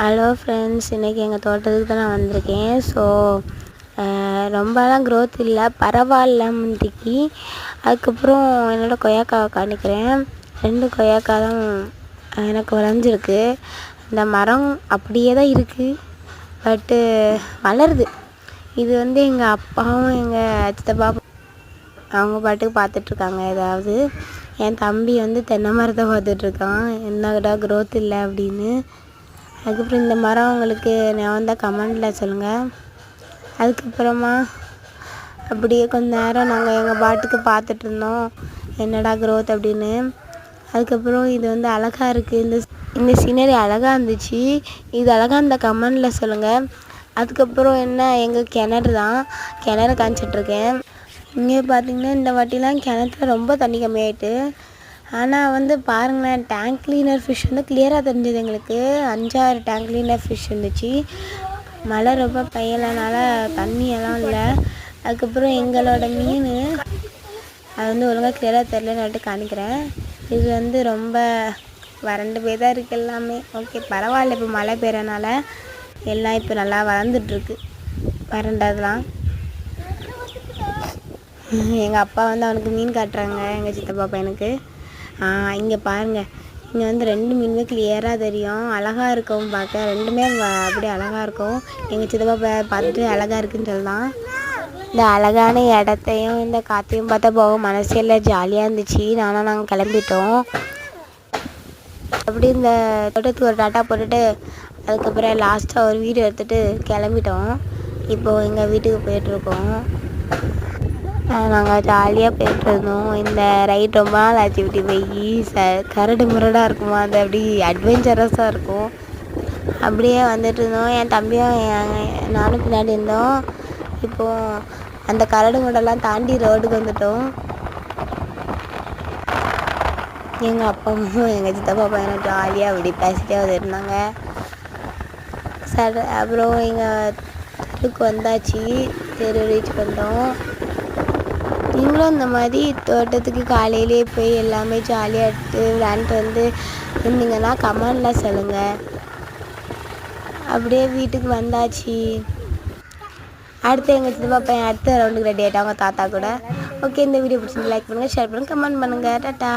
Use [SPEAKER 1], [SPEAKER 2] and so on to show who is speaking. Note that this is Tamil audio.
[SPEAKER 1] ஹலோ ஃப்ரெண்ட்ஸ், இன்றைக்கி எங்கள் தோட்டத்துக்கு தான் நான் வந்திருக்கேன். ஸோ ரொம்பலாம் க்ரோத் இல்லை, பரவாயில்ல முந்திக்கு. அதுக்கப்புறம் என்னோடய கொய்யாக்காவை காணிக்கிறேன். 2 கொய்யாக்கா தான் எனக்கு விளைஞ்சிருக்கு. இந்த மரம் அப்படியே தான் இருக்குது, பட்டு வளருது. இது எங்கள் அப்பாவும் எங்கள் சித்தப்பா அவங்க பாட்டுக்கு பார்த்துட்ருக்காங்க. ஏதாவது என் தம்பி தென்னை மரத்தை பார்த்துட்ருக்கான், என்னடா க்ரோத் இல்லை அப்படின்னு. அதுக்கப்புறம் இந்த மரம் உங்களுக்கு நான் கமெண்டில் சொல்லுங்கள். அதுக்கப்புறமா அப்படியே கொஞ்ச நேரம் நாங்கள் எங்கள் பாட்டுக்கு பார்த்துட்ருந்தோம், என்னடா க்ரோத் அப்படின்னு. அதுக்கப்புறம் இது அழகாக இருக்குது, இந்த சீனரி அழகாக இருந்துச்சு. இது அழகாக இந்த கமெண்டில் சொல்லுங்கள். அதுக்கப்புறம் எங்கள் கிணறு காமிச்சிட்ருக்கேன். இங்கே பார்த்திங்கன்னா இந்த வாட்டிலாம் கிணத்துல ரொம்ப தண்ணி கம்மியாயிட்டு. ஆனால் பாருங்களேன், டேங்க் கிளீனர் ஃபிஷ் கிளியராக தெரிஞ்சது. எங்களுக்கு 5-6 டேங்க் கிளீனர் ஃபிஷ் இருந்துச்சு. மழை ரொம்ப பெய்யலைனால தண்ணியெல்லாம் இல்லை. அதுக்கப்புறம் எங்களோட மீன் அது ஒழுங்காக கிளியராக தெரிலன்னு காணிக்கிறேன். இது ரொம்ப வறண்டு போய் தான் இருக்குது எல்லாமே. ஓகே, பரவாயில்ல. இப்போ மழை பெய்யறனால எல்லாம் இப்போ நல்லா வளர்ந்துட்டுருக்கு, வறண்டதெல்லாம். எங்கள் அப்பா அவனுக்கு மீன் காட்டுறாங்க, எங்கள் சித்தப்பா பையனுக்கு. இங்கே பாருங்கள், இங்கே 2 மீனுமே கிளியராக தெரியும், அழகாக இருக்கும் பார்க்க. 2மே அப்படியே அழகாக இருக்கும். எங்கள் சித்தப்பா பார்த்துட்டு அழகாக இருக்குன்னு சொல்லலாம். இந்த அழகான இடத்தையும் இந்த காற்றையும் பார்த்தா போக மனசெல்லாம் ஜாலியாக இருந்துச்சு. நாங்கள் கிளம்பிட்டோம். அப்படி இந்த தோட்டத்துக்கு ஒரு டாட்டா போட்டுட்டு அதுக்கப்புறம் லாஸ்ட்டாக ஒரு வீடியோ எடுத்துகிட்டு கிளம்பிட்டோம். இப்போது எங்கள் வீட்டுக்கு போயிட்டுருக்கோம். நாங்கள் ஜாலியாக போயிட்டுருந்தோம். இந்த ரைட் ரொம்ப நாள் ஆச்சு விட்டு போய். கரடு முரடாக இருக்குமா, அது அப்படி அட்வென்ச்சரஸாக இருக்கும். அப்படியே வந்துட்டுருந்தோம். என் தம்பியும் நானும் பின்னாடி இருந்தோம். இப்போது அந்த கரடு முரடெல்லாம் தாண்டி ரோடுக்கு வந்துட்டோம். எங்கள் அப்பாவும் எங்கள் சித்தப்பா பையனும் ஜாலியாக அப்படி பேசிட்டே வந்துருந்தாங்க. அப்புறம் எங்கள் தெருவுக்கு வந்தாச்சு, தெரு ரீச் பண்ணிட்டோம். நீங்களும் இந்த மாதிரி தோட்டத்துக்கு காலையிலே போய் எல்லாமே ஜாலியாக எடுத்து விளையாண்டுட்டு இருந்தீங்கன்னா கமெண்டில் சொல்லுங்கள். அப்படியே வீட்டுக்கு வந்தாச்சு. அடுத்து எங்கள் சித்தப்பா பையன் அடுத்த ரவுண்டுக்கு ரெடி ஆகிட்டாங்க தாத்தா கூட. ஓகே, இந்த வீடியோ பிடிச்சிருந்து லைக் பண்ணுங்கள், ஷேர் பண்ணுங்கள், கமெண்ட் பண்ணுங்கள். டாட்டா.